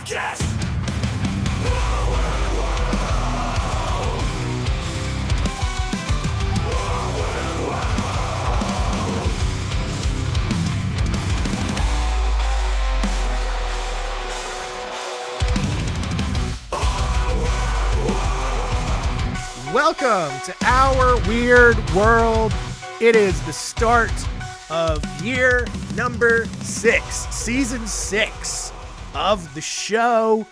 Podcast. Welcome to our weird world. It is the start of year number 6, season 6 of the show.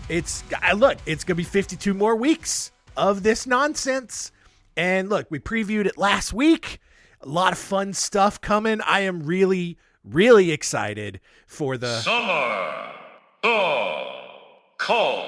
It's going to be 52 more weeks of this nonsense. And look, we previewed it last week. A lot of fun stuff coming. I am really, really excited for the Summer the Cult.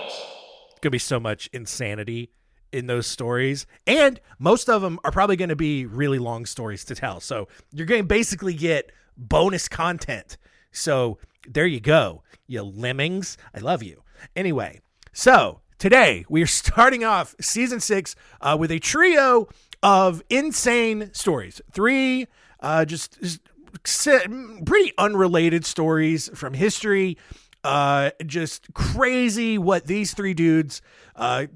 It's going to be so much insanity in those stories, and most of them are probably going to be really long stories to tell, so you're going to basically get bonus content. So there you go, you lemmings. I love you. Anyway, so today we are starting off season 6 with a trio of insane stories. 3 just pretty unrelated stories from history. Just crazy what these 3 dudes kind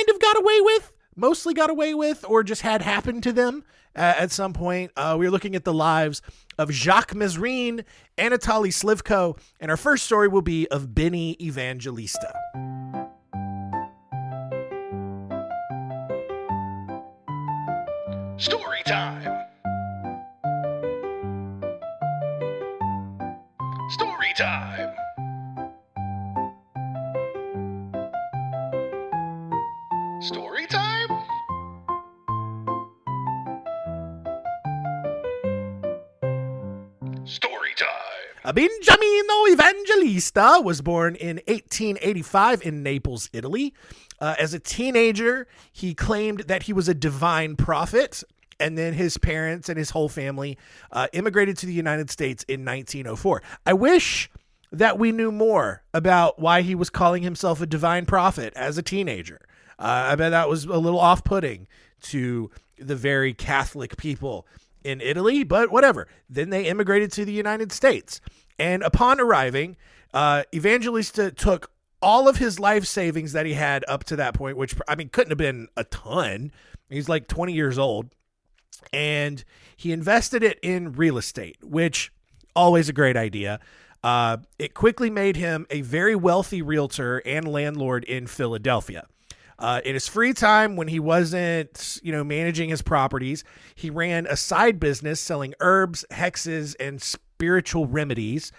of got away with, mostly got away with, or just had happened to them at some point. We're looking at the lives of Jacques Mesrine, Anatoly Slivko, and our first story will be of Benny Evangelista. Story time. Story time. Story time? Story time. Benjamin Evangelista was born in 1885 in Naples, Italy. As a teenager, he claimed that he was a divine prophet, and then his parents and his whole family immigrated to the United States in 1904. I wish that we knew more about why he was calling himself a divine prophet as a teenager. I bet that was a little off-putting to the very Catholic people in Italy, but whatever. Then they immigrated to the United States. And upon arriving, Evangelista took all of his life savings that he had up to that point, which, I mean, couldn't have been a ton. He's like 20 years old. And he invested it in real estate, which always a great idea. It quickly made him a very wealthy realtor and landlord in Philadelphia. In his free time, when he wasn't, managing his properties, he ran a side business selling herbs, hexes, and spiritual remedies.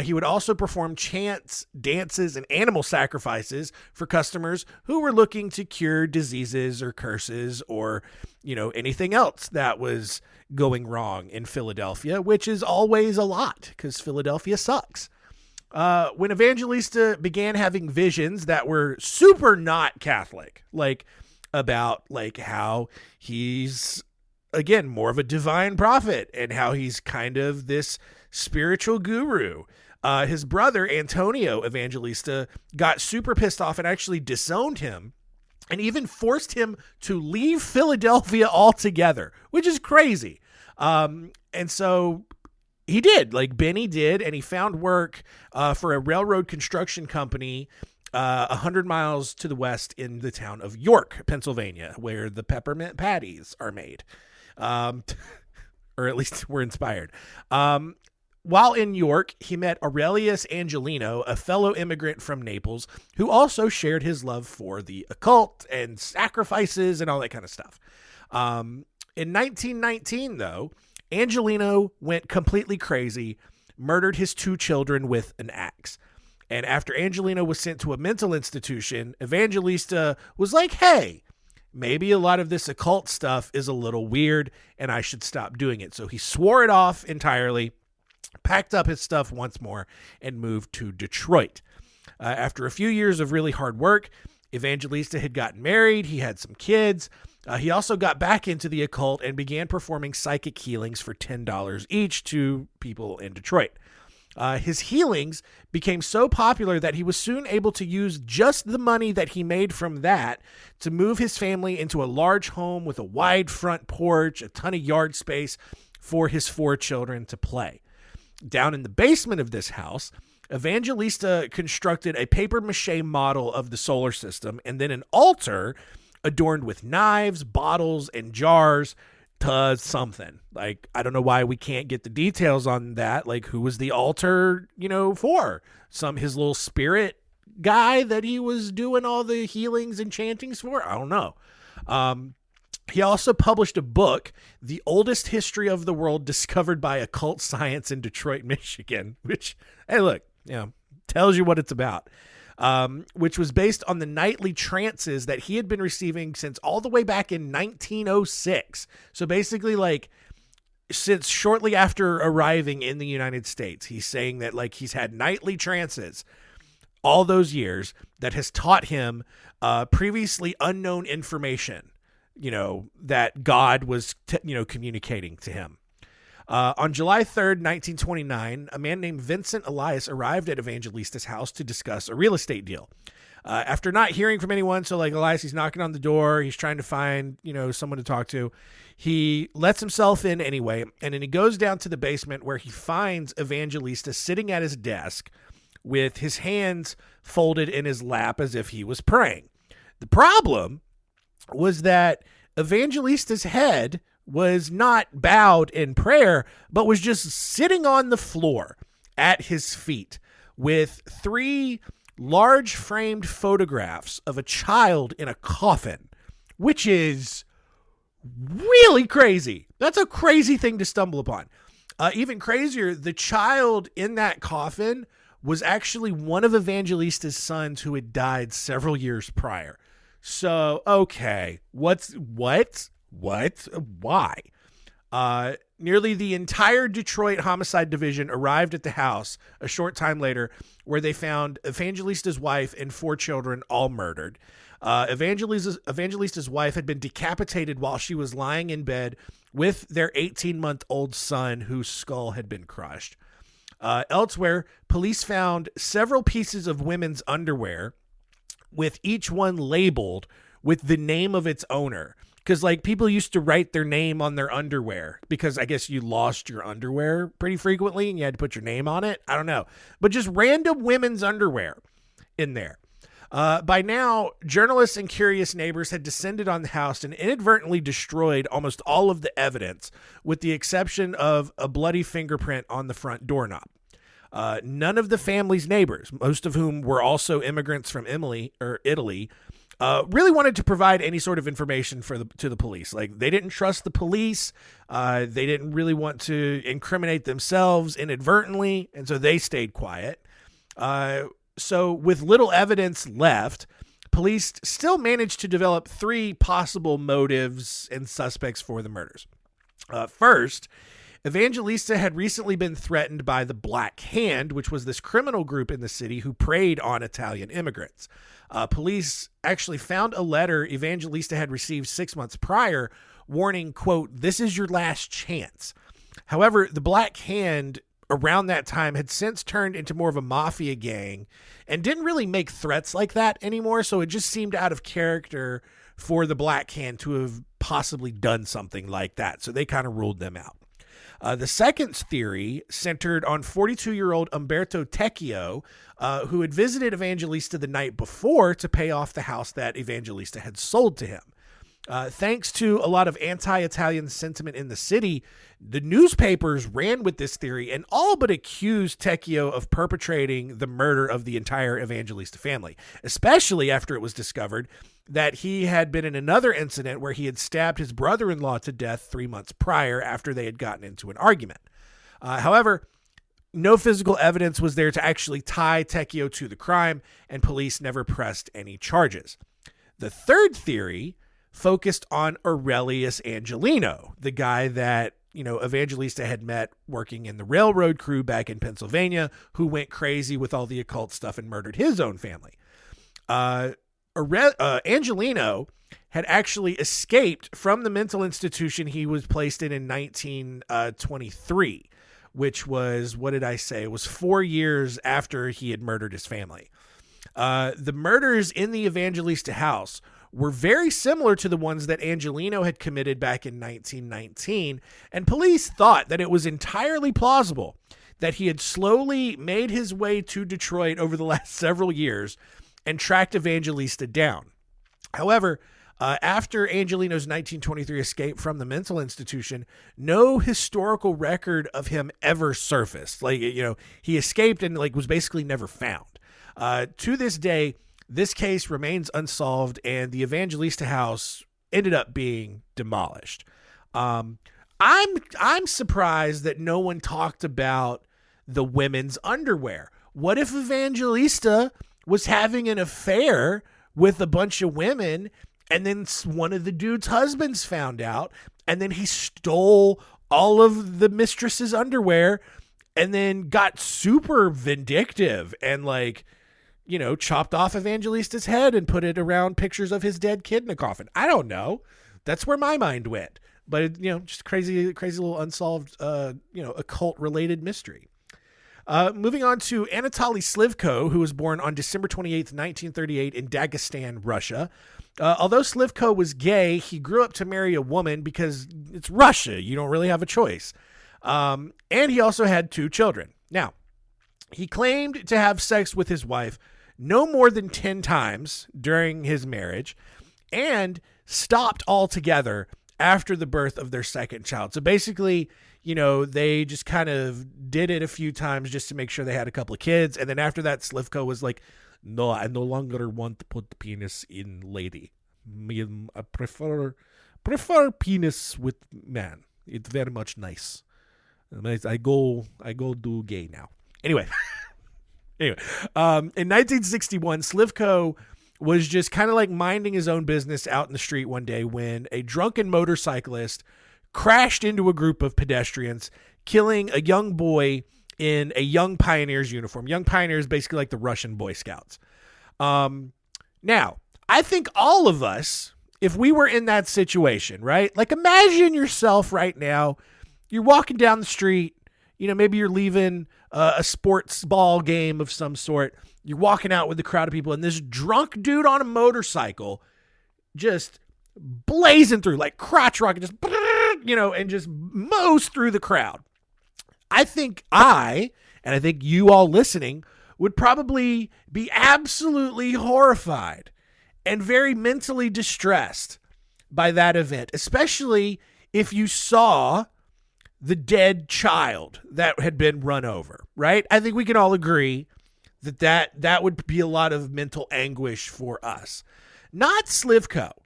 He would also perform chants, dances, and animal sacrifices for customers who were looking to cure diseases or curses or, anything else that was going wrong in Philadelphia, which is always a lot because Philadelphia sucks. When Evangelista began having visions that were super not Catholic, about how he's, again, more of a divine prophet and how he's kind of this spiritual guru, his brother, Antonio Evangelista, got super pissed off and actually disowned him and even forced him to leave Philadelphia altogether, which is crazy. And so he did, Benny did, and he found work for a railroad construction company 100 miles to the west in the town of York, Pennsylvania, where the peppermint patties are made, or at least were inspired. While in York, he met Aurelius Angelino, a fellow immigrant from Naples, who also shared his love for the occult and sacrifices and all that kind of stuff. In 1919, though, Angelino went completely crazy, murdered his 2 children with an axe. And after Angelino was sent to a mental institution, Evangelista was like, hey, maybe a lot of this occult stuff is a little weird and I should stop doing it. So he swore it off entirely, packed up his stuff once more, and moved to Detroit. After a few years of really hard work, Evangelista had gotten married. He had some kids. He also got back into the occult and began performing psychic healings for $10 each to people in Detroit. His healings became so popular that he was soon able to use just the money that he made from that to move his family into a large home with a wide front porch, a ton of yard space for his 4 children to play. Down in the basement of this house, Evangelista constructed a papier-mâché model of the solar system and then an altar adorned with knives, bottles, and jars to something. Like, I don't know why we can't get the details on that. Like, who was the altar, for? His little spirit guy that he was doing all the healings and chantings for? I don't know. He also published a book, The Oldest History of the World Discovered by Occult Science in Detroit, Michigan, which, hey, look, tells you what it's about, which was based on the nightly trances that he had been receiving since all the way back in 1906. So basically, like, since shortly after arriving in the United States, he's saying that, like, he's had nightly trances all those years that has taught him previously unknown information, that God was, communicating to him. On July 3rd, 1929, a man named Vincent Elias arrived at Evangelista's house to discuss a real estate deal. After not hearing from anyone, so like Elias, he's knocking on the door, he's trying to find, someone to talk to. He lets himself in anyway, and then he goes down to the basement where he finds Evangelista sitting at his desk with his hands folded in his lap as if he was praying. The problem was that Evangelista's head was not bowed in prayer, but was just sitting on the floor at his feet with 3 large framed photographs of a child in a coffin, which is really crazy. That's a crazy thing to stumble upon. Even crazier, the child in that coffin was actually one of Evangelista's sons who had died several years prior. So, okay, why? Nearly the entire Detroit Homicide Division arrived at the house a short time later, where they found Evangelista's wife and 4 children all murdered. Evangelista's wife had been decapitated while she was lying in bed with their 18-month-old son whose skull had been crushed. Elsewhere, police found several pieces of women's underwear, with each one labeled with the name of its owner. Because, like, people used to write their name on their underwear because I guess you lost your underwear pretty frequently and you had to put your name on it. I don't know. But just random women's underwear in there. By now, journalists and curious neighbors had descended on the house and inadvertently destroyed almost all of the evidence, with the exception of a bloody fingerprint on the front doorknob. None of the family's neighbors, most of whom were also immigrants from Italy, really wanted to provide any sort of information to the police. Like, they didn't trust the police. They didn't really want to incriminate themselves inadvertently, and so they stayed quiet. So with little evidence left, police still managed to develop 3 possible motives and suspects for the murders. First, Evangelista had recently been threatened by the Black Hand, which was this criminal group in the city who preyed on Italian immigrants. Police actually found a letter Evangelista had received 6 months prior warning, quote, "This is your last chance." However, the Black Hand around that time had since turned into more of a mafia gang and didn't really make threats like that anymore. So it just seemed out of character for the Black Hand to have possibly done something like that. So they kind of ruled them out. The second theory centered on 42-year-old Umberto Tecchio, who had visited Evangelista the night before to pay off the house that Evangelista had sold to him. Thanks to a lot of anti-Italian sentiment in the city, the newspapers ran with this theory and all but accused Tecchio of perpetrating the murder of the entire Evangelista family, especially after it was discovered that he had been in another incident where he had stabbed his brother-in-law to death 3 months prior after they had gotten into an argument. However, no physical evidence was there to actually tie Tecchio to the crime, and police never pressed any charges. The third theory focused on Aurelius Angelino, the guy that, Evangelista had met working in the railroad crew back in Pennsylvania, who went crazy with all the occult stuff and murdered his own family. Angelino had actually escaped from the mental institution he was placed in 1923, which was, what did I say? It was 4 years after he had murdered his family. The murders in the Evangelista house were very similar to the ones that Angelino had committed back in 1919, and police thought that it was entirely plausible that he had slowly made his way to Detroit over the last several years and tracked Evangelista down. However, after Angelino's 1923 escape from the mental institution, no historical record of him ever surfaced. He escaped and was basically never found. To this day, this case remains unsolved, and the Evangelista house ended up being demolished. I'm surprised that no one talked about the women's underwear. What if Evangelista was having an affair with a bunch of women, and then one of the dude's husbands found out, and then he stole all of the mistress's underwear and then got super vindictive and chopped off Evangelista's head and put it around pictures of his dead kid in a coffin? I don't know. That's where my mind went. But just crazy little unsolved, occult related mystery. Moving on to Anatoly Slivko, who was born on December 28th, 1938 in Dagestan, Russia. Although Slivko was gay, he grew up to marry a woman because it's Russia. You don't really have a choice. And he also had 2 children. Now, he claimed to have sex with his wife no more than 10 times during his marriage and stopped altogether after the birth of their second child. So basically, they just kind of did it a few times just to make sure they had a couple of kids. And then after that, Slivko was like, no, I no longer want to put the penis in lady. I prefer penis with man. It's very much nice. I go do gay now. Anyway, in 1961, Slivko was just kind of minding his own business out in the street one day when a drunken motorcyclist crashed into a group of pedestrians, killing a young boy in a Young Pioneers uniform. Young Pioneers, basically like the Russian Boy Scouts. Now, I think all of us, if we were in that situation, right? Imagine yourself right now, you're walking down the street, maybe you're leaving a sports ball game of some sort. You're walking out with a crowd of people, and this drunk dude on a motorcycle just blazing through, crotch rocket, just, and just mows through the crowd. I think and I think you all listening would probably be absolutely horrified and very mentally distressed by that event, especially if you saw the dead child that had been run over, right? I think we can all agree that would be a lot of mental anguish for us. Not Slivko, all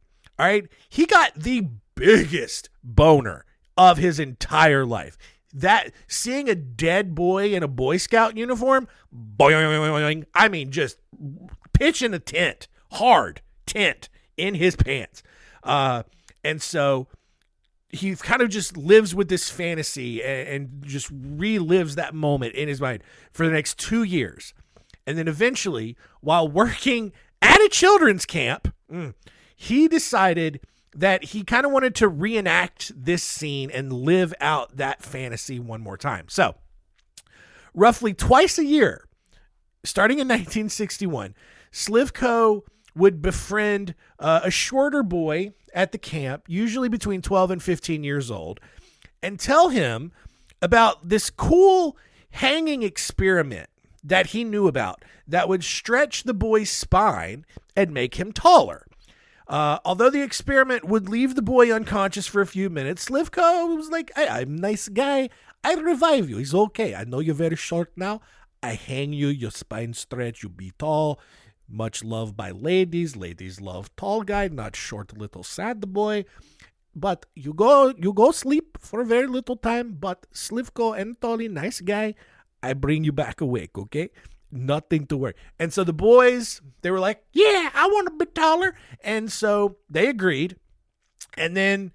right? He got the biggest boner of his entire life. That seeing a dead boy in a Boy Scout uniform, boing, I mean, just pitching a tent, hard tent in his pants. And so he kind of just lives with this fantasy and just relives that moment in his mind for the next 2 years. And then eventually, while working at a children's camp, he decided that he kind of wanted to reenact this scene and live out that fantasy one more time. So, roughly twice a year, starting in 1961, Slivko would befriend a shorter boy at the camp, usually between 12 and 15 years old, and tell him about this cool hanging experiment that he knew about that would stretch the boy's spine and make him taller. Although the experiment would leave the boy unconscious for a few minutes, Slivko was like, hey, I'm a nice guy. I revive you. He's okay. I know you're very short now. I hang you, your spine stretch, you be tall. Much loved by ladies. Ladies love tall guy, not short little sad boy. But you go sleep for a very little time. But Slivko and Anatoly, nice guy. I bring you back awake, okay? Nothing to worry. And so the boys, they were like, yeah, I want to be taller. And so they agreed. And then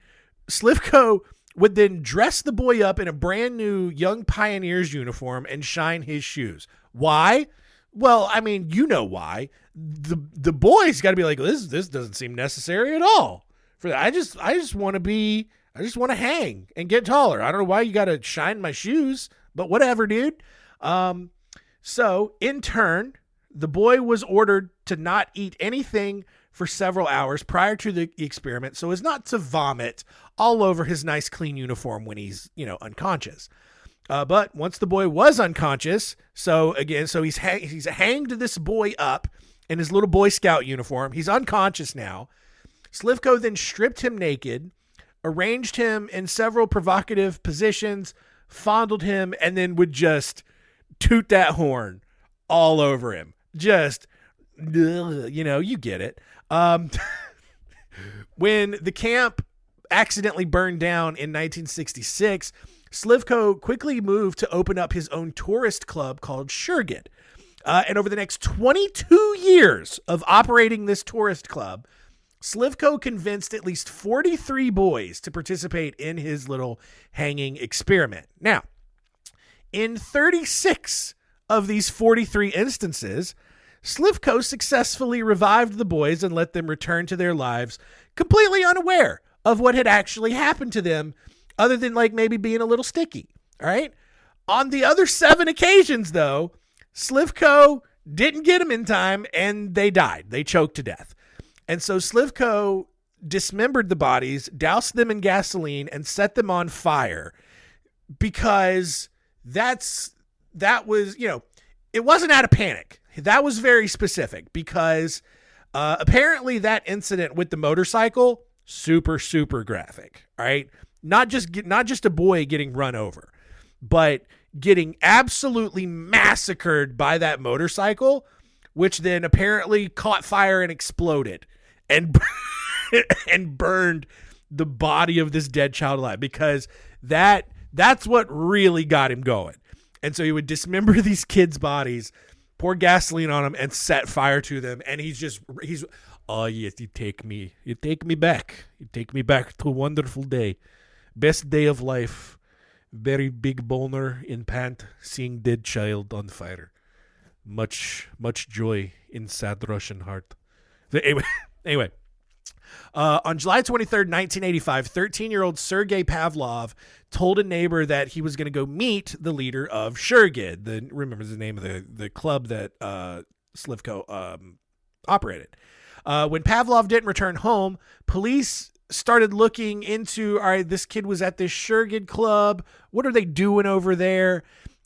Slivko would then dress the boy up in a brand new Young Pioneers uniform and shine his shoes. Why? Well, I mean, you know why. The boys got to be like, this doesn't seem necessary at all. For that, I just want to hang and get taller. I don't know why you got to shine my shoes, but whatever, dude. So in turn, the boy was ordered to not eat anything for several hours prior to the experiment, so as not to vomit all over his nice clean uniform when he's, unconscious. But once the boy was unconscious, so he's hanged this boy up in his little Boy Scout uniform. He's unconscious now. Slivko then stripped him naked, arranged him in several provocative positions, fondled him, and then would just toot that horn all over him. Just, you get it. When the camp accidentally burned down in 1966, Slivko quickly moved to open up his own tourist club called Shurgid. And over the next 22 years of operating this tourist club, Slivko convinced at least 43 boys to participate in his little hanging experiment. Now, in 36 of these 43 instances, Slivko successfully revived the boys and let them return to their lives completely unaware of what had actually happened to them, other than like maybe being a little sticky. All right. On the other 7 occasions, though, Slivko didn't get them in time and they died. They choked to death. And so Slivko dismembered the bodies, doused them in gasoline, and set them on fire because that was, it wasn't out of panic. That was very specific because apparently that incident with the motorcycle, super, super graphic, right? Not just a boy getting run over, but getting absolutely massacred by that motorcycle, which then apparently caught fire and exploded and and burned the body of this dead child alive, because that's what really got him going. And so he would dismember these kids' bodies, pour gasoline on them, and set fire to them. And he's oh yes, you take me back to a wonderful day, best day of life, very big boner in pant, seeing dead child on fire, much joy in sad Russian heart. Anyway, on July 23rd, 1985, 13-year-old Sergei Pavlov told a neighbor that he was going to go meet the leader of Shurgid. Remember the name of the club that Slivko operated. When Pavlov didn't return home, police started looking into, all right, this kid was at this Shurgid club. What are they doing over there?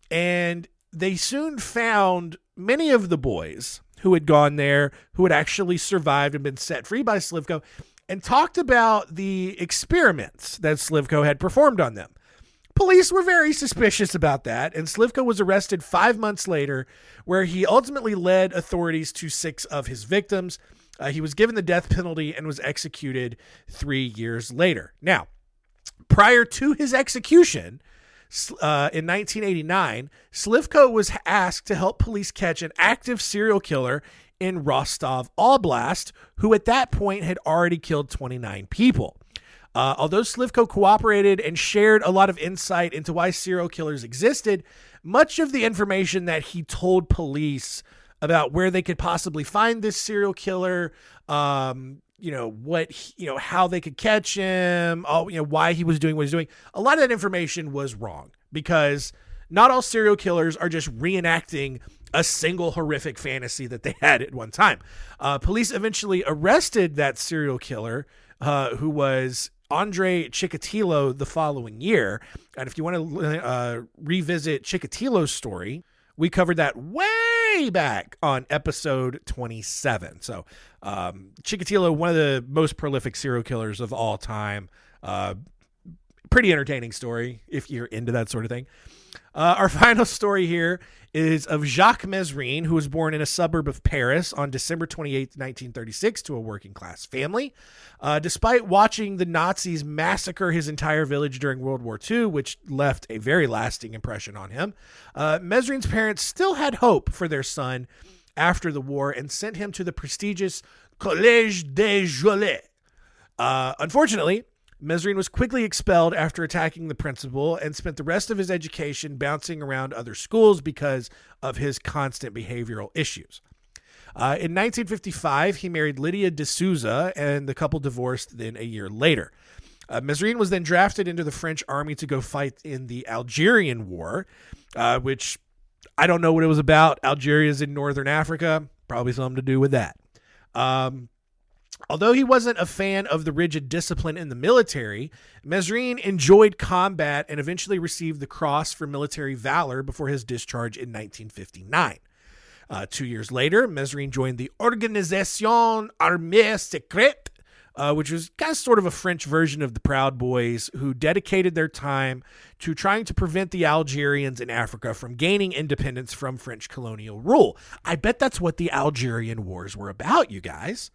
And they soon found many of the boys who had gone there, who had actually survived and been set free by Slivko, and talked about the experiments that Slivko had performed on them. Police were very suspicious about that, and Slivko was arrested 5 months later, where he ultimately led authorities to 6 of his victims. He was given the death penalty and was executed 3 years later. Now, prior to his execution, in 1989, Slivko was asked to help police catch an active serial killer in Rostov Oblast, who at that point had already killed 29 people. Although Slivko cooperated and shared a lot of insight into why serial killers existed, much of the information that he told police about where they could possibly find this serial killer, how they could catch him, why he was doing what he's doing. A lot of that information was wrong, because not all serial killers are just reenacting a single horrific fantasy that they had at one time. Police eventually arrested that serial killer, who was Andrei Chikatilo, the following year. And if you want to revisit Chikatilo's story, we covered that way back on episode 27. So Chikatilo, one of the most prolific serial killers of all time. Pretty entertaining story if you're into that sort of thing. Our final story here is of Jacques Mesrine, who was born in a suburb of Paris on December 28th, 1936, to a working class family. Despite watching the Nazis massacre his entire village during World War II, which left a very lasting impression on him, Mesrine's parents still had hope for their son after the war and sent him to the prestigious Collège des Joielets. Unfortunately, Mesrine was quickly expelled after attacking the principal and spent the rest of his education bouncing around other schools because of his constant behavioral issues. In 1955, he married Lydia de Souza, and the couple divorced then a year later. Mesrine was then drafted into the French army to go fight in the Algerian War, which I don't know what it was about. Algeria's in northern Africa, probably something to do with that. Although he wasn't a fan of the rigid discipline in the military, Mesrine enjoyed combat and eventually received the Cross for Military Valor before his discharge in 1959. 2 years later, Mesrine joined the Organisation Armée Secrète, which was kind of sort of a French version of the Proud Boys, who dedicated their time to trying to prevent the Algerians in Africa from gaining independence from French colonial rule. I bet that's what the Algerian Wars were about, you guys.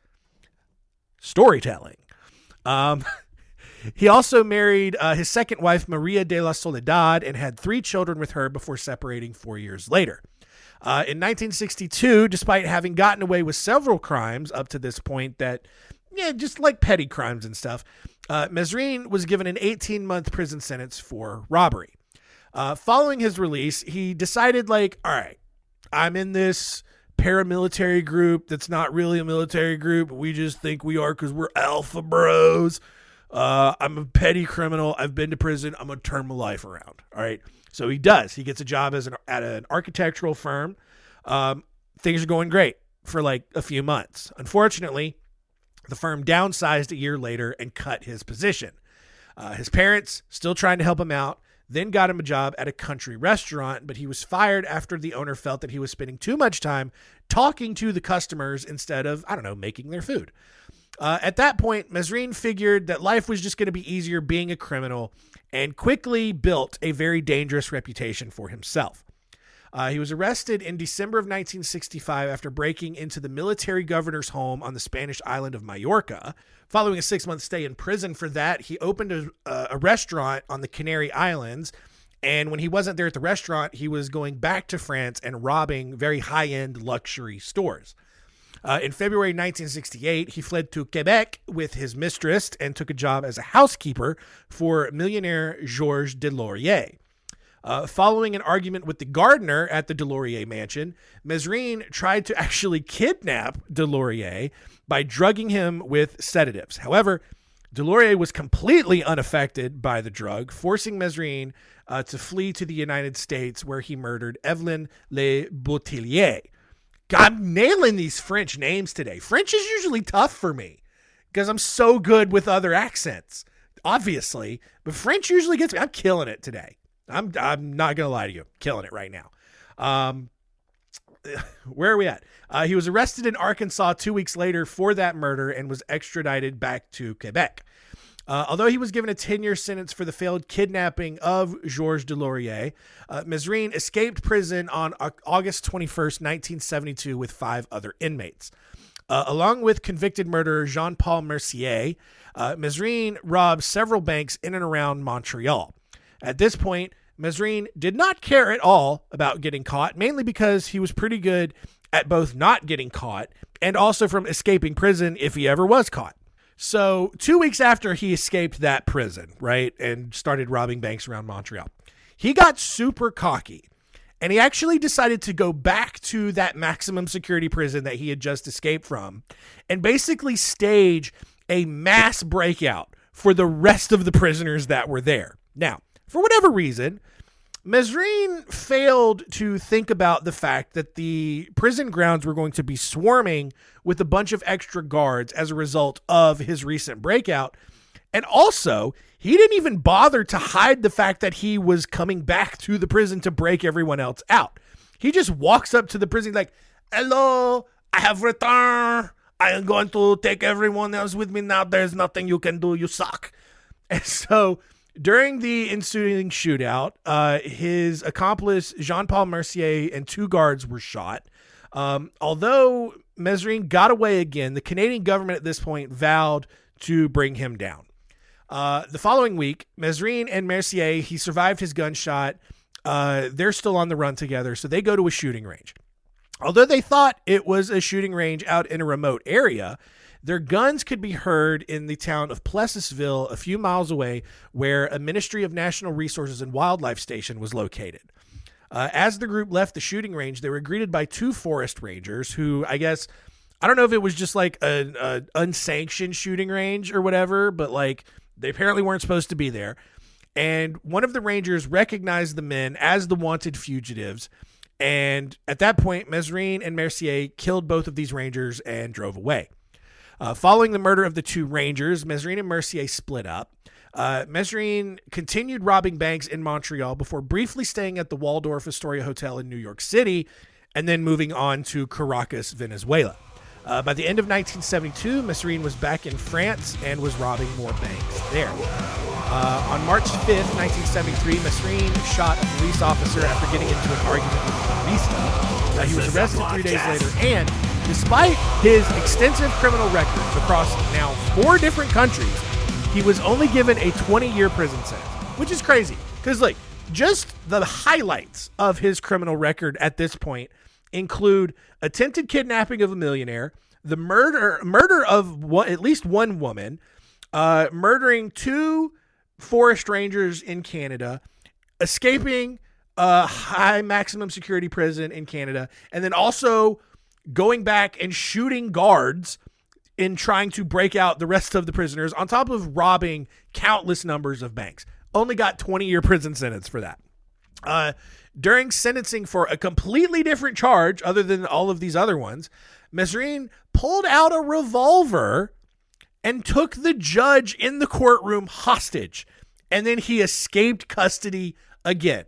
Storytelling. He also married his second wife, Maria de la Soledad, and had 3 children with her before separating 4 years later. In 1962, despite having gotten away with several crimes up to this point that, just like petty crimes and stuff, Mesrine was given an 18-month prison sentence for robbery. Following his release, he decided, all right, I'm in this paramilitary group that's not really a military group. We just think we are because we're alpha bros. I'm a petty criminal. I've been to prison. I'm going to turn my life around. All right. So he does. He gets a job at an architectural firm. Things are going great for a few months. Unfortunately, the firm downsized a year later and cut his position. His parents, still trying to help him out, then got him a job at a country restaurant, but he was fired after the owner felt that he was spending too much time talking to the customers instead of, making their food. At that point, Mesrine figured that life was just going to be easier being a criminal and quickly built a very dangerous reputation for himself. He was arrested in December of 1965 after breaking into the military governor's home on the Spanish island of Majorca. Following a 6-month stay in prison for that, he opened a restaurant on the Canary Islands. And when he wasn't there at the restaurant, he was going back to France and robbing very high-end luxury stores. In February 1968, he fled to Quebec with his mistress and took a job as a housekeeper for millionaire Georges Deslauriers. Following an argument with the gardener at the Deslauriers mansion, Mesrine tried to actually kidnap Deslauriers by drugging him with sedatives. However, Deslauriers was completely unaffected by the drug, forcing Mesrine to flee to the United States, where he murdered Evelyn Le Boutillier. God, I'm nailing these French names today. French is usually tough for me because I'm so good with other accents, obviously. But French usually gets me. I'm killing it today. I'm not going to lie to you. Killing it right now. Where are we at? He was arrested in Arkansas 2 weeks later for that murder and was extradited back to Quebec. Although he was given a 10-year sentence for the failed kidnapping of Georges Deslauriers, Mesrine escaped prison on August 21st, 1972 with 5 other inmates. Along with convicted murderer Jean-Paul Mercier, Mesrine robbed several banks in and around Montreal. At this point, Mesrine did not care at all about getting caught, mainly because he was pretty good at both not getting caught and also from escaping prison if he ever was caught. So 2 weeks after he escaped that prison, right, and started robbing banks around Montreal, he got super cocky, and he actually decided to go back to that maximum security prison that he had just escaped from and basically stage a mass breakout for the rest of the prisoners that were there. Now, for whatever reason, Mesrine failed to think about the fact that the prison grounds were going to be swarming with a bunch of extra guards as a result of his recent breakout. And also, he didn't even bother to hide the fact that he was coming back to the prison to break everyone else out. He just walks up to the prison like, "Hello, I have returned. I am going to take everyone else with me now. There's nothing you can do. You suck." And so during the ensuing shootout, his accomplice, Jean-Paul Mercier, and 2 guards were shot. Although Mesrine got away again, the Canadian government at this point vowed to bring him down. The following week, Mesrine and Mercier, he survived his gunshot. They're still on the run together, so they go to a shooting range. Although they thought it was a shooting range out in a remote area, their guns could be heard in the town of Plessisville, a few miles away, where a Ministry of Natural Resources and Wildlife station was located. As the group left the shooting range, they were greeted by 2 forest rangers who, I don't know if it was just like an unsanctioned shooting range or whatever, but they apparently weren't supposed to be there. And one of the rangers recognized the men as the wanted fugitives. And at that point, Mesrine and Mercier killed both of these rangers and drove away. Following the murder of the two rangers, Mesrine and Mercier split up. Mesrine continued robbing banks in Montreal before briefly staying at the Waldorf Astoria Hotel in New York City and then moving on to Caracas, Venezuela. By the end of 1972, Mesrine was back in France and was robbing more banks there. On March 5th, 1973, Mesrine shot a police officer after getting into an argument with a barista. He was arrested 3 days later, and despite his extensive criminal records across now 4 different countries, he was only given a 20-year prison sentence, which is crazy. Because, like, just the highlights of his criminal record at this point include attempted kidnapping of a millionaire, the murder of at least one woman, murdering 2 forest rangers in Canada, escaping a high maximum security prison in Canada, and then also going back and shooting guards in trying to break out the rest of the prisoners, on top of robbing countless numbers of banks. Only got 20-year prison sentence for that. During sentencing for a completely different charge, other than all of these other ones, Mesrine pulled out a revolver and took the judge in the courtroom hostage. And then he escaped custody again.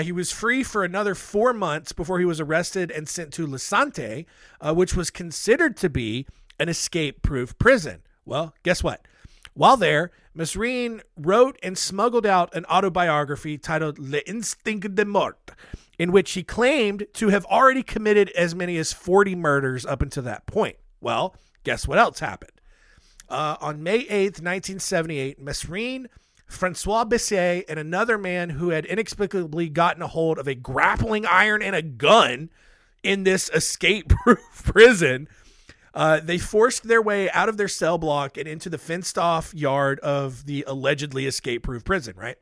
He was free for another 4 months before he was arrested and sent to La Sante, which was considered to be an escape-proof prison. Well, guess what? While there, Mesrine wrote and smuggled out an autobiography titled L'Instinct de Mort, in which he claimed to have already committed as many as 40 murders up until that point. Well, guess what else happened? On May 8th, 1978, Mesrine, Francois Bisset, and another man who had inexplicably gotten a hold of a grappling iron and a gun in this escape-proof prison, they forced their way out of their cell block and into the fenced-off yard of the allegedly escape-proof prison, right?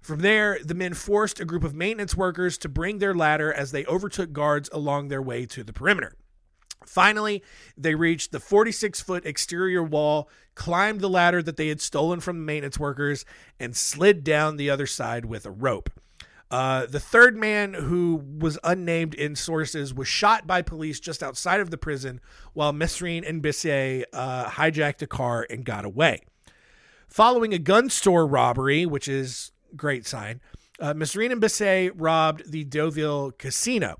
From there, the men forced a group of maintenance workers to bring their ladder as they overtook guards along their way to the perimeter. Finally, they reached the 46-foot exterior wall, climbed the ladder that they had stolen from the maintenance workers, and slid down the other side with a rope. The third man, who was unnamed in sources, was shot by police just outside of the prison, while Mesrine and Bisset hijacked a car and got away. Following a gun store robbery, which is a great sign, Mesrine and Bisset robbed the Deauville Casino.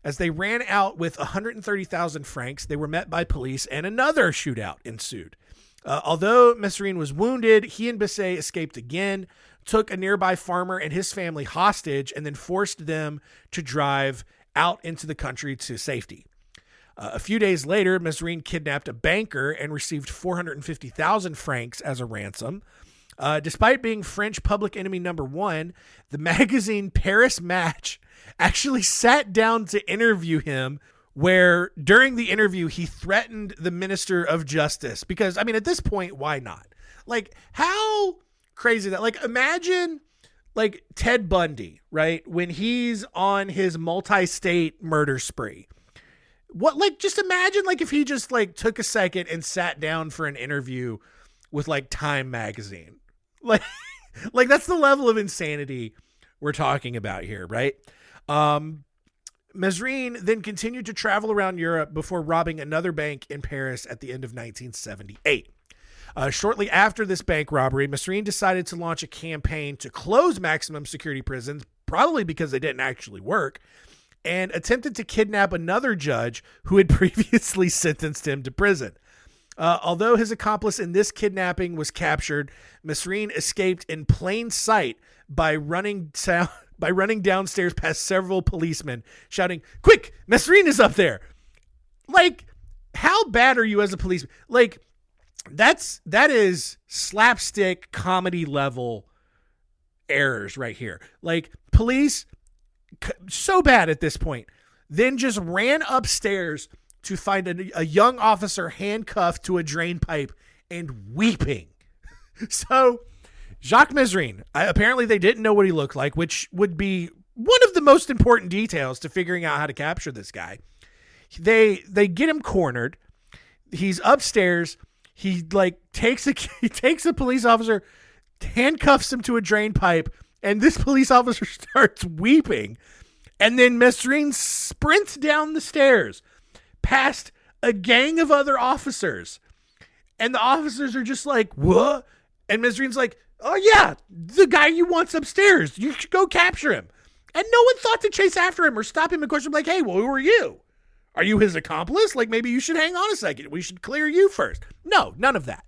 As they ran out with 130,000 francs, they were met by police and another shootout ensued. Although Mesrine was wounded, he and Bisset escaped again, took a nearby farmer and his family hostage, and then forced them to drive out into the country to safety. A few days later, Mesrine kidnapped a banker and received 450,000 francs as a ransom. Despite being French public enemy number 1, the magazine Paris Match actually sat down to interview him, where during the interview he threatened the Minister of Justice because, I mean, at this point, why not? Like, how crazy that, like, imagine like Ted Bundy, right? When he's on his multi-state murder spree. What, like, just imagine like if he just like took a second and sat down for an interview with like Time magazine. Like that's the level of insanity we're talking about here, right? Mesrine then continued to travel around Europe before robbing another bank in Paris at the end of 1978. Shortly after this bank robbery, Mesrine decided to launch a campaign to close maximum security prisons, probably because they didn't actually work, and attempted to kidnap another judge who had previously sentenced him to prison. Although his accomplice in this kidnapping was captured, Mesrine escaped in plain sight by running downstairs past several policemen, shouting, "Quick, Mesrine is up there!" Like, how bad are you as a policeman? Like, that is slapstick comedy level errors right here. Like, police, so bad at this point, then just ran upstairs to find a young officer handcuffed to a drain pipe and weeping. So Jacques Mesrine, apparently they didn't know what he looked like, which would be one of the most important details to figuring out how to capture this guy. They get him cornered. He's upstairs. He takes a police officer, handcuffs him to a drain pipe, and this police officer starts weeping. And then Mesrine sprints down the stairs past a gang of other officers And the officers are just like, what? And Mesrine's like, oh yeah, the guy you want's upstairs. You should go capture him. And no one thought to chase after him or stop him and question him like, hey, well, who are you? Are you his accomplice? Like, maybe you should hang on a second. We should clear you first. No, none of that.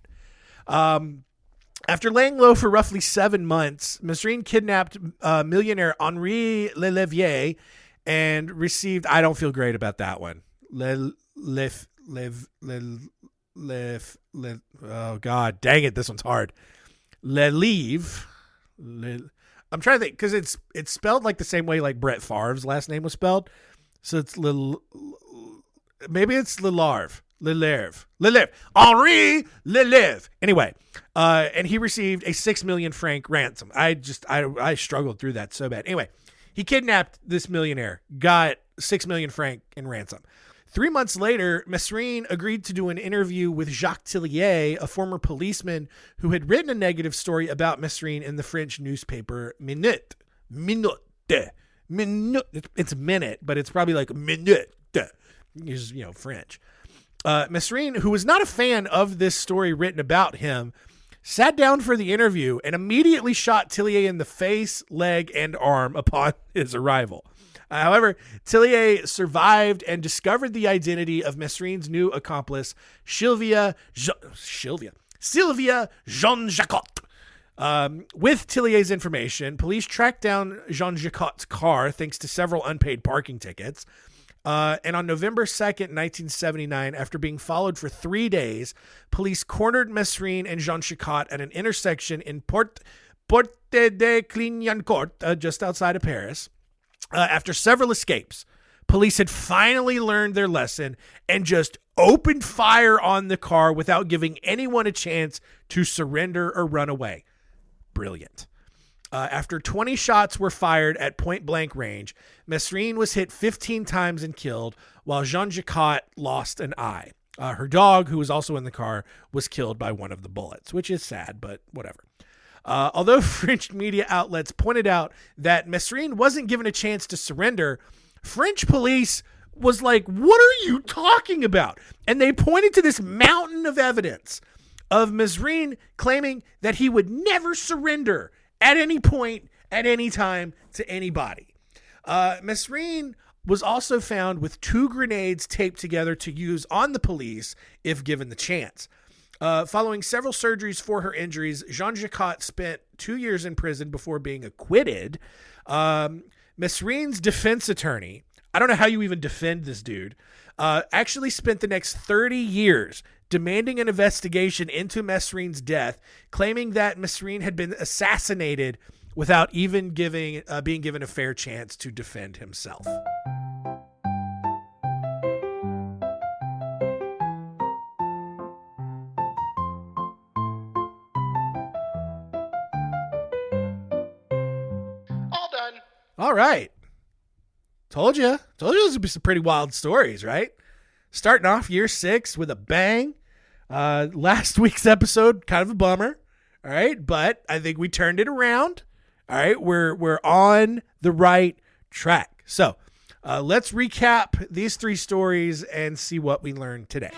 After laying low for roughly 7 months, Mesrine kidnapped millionaire Henri Lelevier and received, I don't feel great about that one. Oh God, dang it. This one's hard. Lelive. I'm trying to think because it's spelled like the same way like Brett Favre's last name was spelled. So it's maybe it's Lilarve. Henri Lelive. Anyway, and he received a 6 million franc ransom. I struggled through that so bad. Anyway, he kidnapped this millionaire, got 6 million franc in ransom. 3 months later, Mesrine agreed to do an interview with Jacques Tillier, a former policeman who had written a negative story about Mesrine in the French newspaper Minute. It's minute, but it's probably like minute. It's, French. Mesrine, who was not a fan of this story written about him, sat down for the interview and immediately shot Tillier in the face, leg, and arm upon his arrival. However, Tillier survived and discovered the identity of Mesrine's new accomplice, Sylvia Jean-Jacques. With Tillier's information, police tracked down Jean-Jacques' car thanks to several unpaid parking tickets. And on November 2nd, 1979, after being followed for 3 days, police cornered Mesrine and Jean-Jacques at an intersection in Porte de Clignancourt, just outside of Paris. After several escapes, police had finally learned their lesson and just opened fire on the car without giving anyone a chance to surrender or run away. Brilliant. After 20 shots were fired at point-blank range, Mesrine was hit 15 times and killed, while Jean-Jacques lost an eye. Her dog, who was also in the car, was killed by one of the bullets, which is sad, but whatever. Although French media outlets pointed out that Mesrine wasn't given a chance to surrender, French police was like, what are you talking about? And they pointed to this mountain of evidence of Mesrine claiming that he would never surrender at any point, at any time, to anybody. Mesrine was also found with 2 grenades taped together to use on the police if given the chance. Following several surgeries for her injuries, Jean-Jacques spent 2 years in prison before being acquitted. Mesrine's defense attorney, I don't know how you even defend this dude, actually spent the next 30 years demanding an investigation into Mesrine's death, claiming that Mesrine had been assassinated without even being given a fair chance to defend himself. All done. All right. Told you those would be some pretty wild stories, right? Starting off year 6 with a bang. Last week's episode, kind of a bummer. All right. But I think we turned it around. All right. We're on the right track. So let's recap these 3 stories and see what we learned today.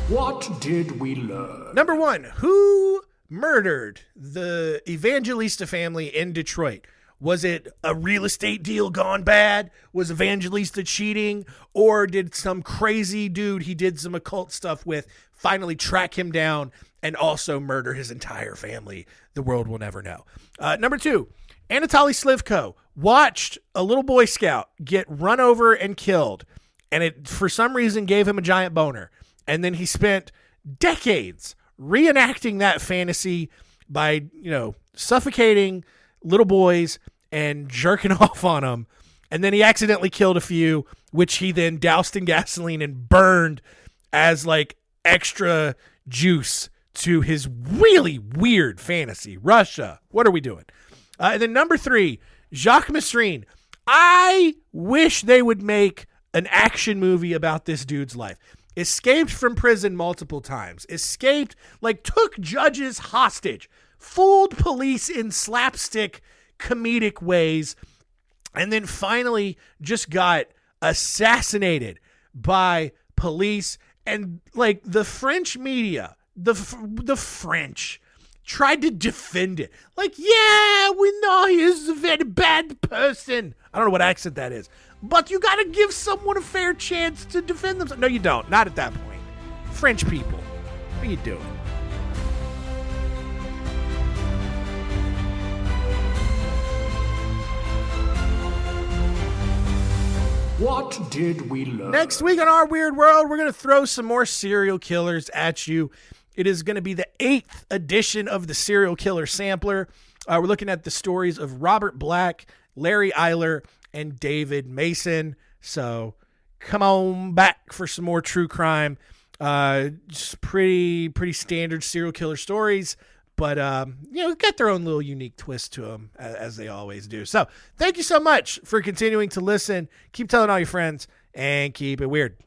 What did we learn? Number 1, who murdered the Evangelista family in Detroit? Was it a real estate deal gone bad? Was Evangelista cheating? Or did some crazy dude he did some occult stuff with finally track him down and also murder his entire family? The world will never know. Number 2, Anatoly Slivko watched a little Boy Scout get run over and killed, and it for some reason gave him a giant boner. And then he spent decades reenacting that fantasy by, suffocating little boys and jerking off on them. And then he accidentally killed a few, which he then doused in gasoline and burned as like extra juice to his really weird fantasy. Russia, what are we doing? And then number 3, Jacques Mesrine. I wish they would make an action movie about this dude's life. Escaped from prison multiple times. Took judges hostage. Fooled police in slapstick comedic ways. And then finally just got assassinated by police. And like the French media, the French tried to defend it. Like, yeah, we know he is a very bad person. I don't know what accent that is. But you got to give someone a fair chance to defend themselves. No, you don't. Not at that point. French people, what are you doing? What did we learn? Next week on Our Weird World, we're going to throw some more serial killers at you. It is going to be the 8th edition of the Serial Killer Sampler. We're looking at the stories of Robert Black, Larry Eiler, and David Mason. So come on back for some more true crime. Just pretty standard serial killer stories, but got their own little unique twist to them, as they always do. So thank you so much for continuing to listen. Keep telling all your friends, and keep it weird.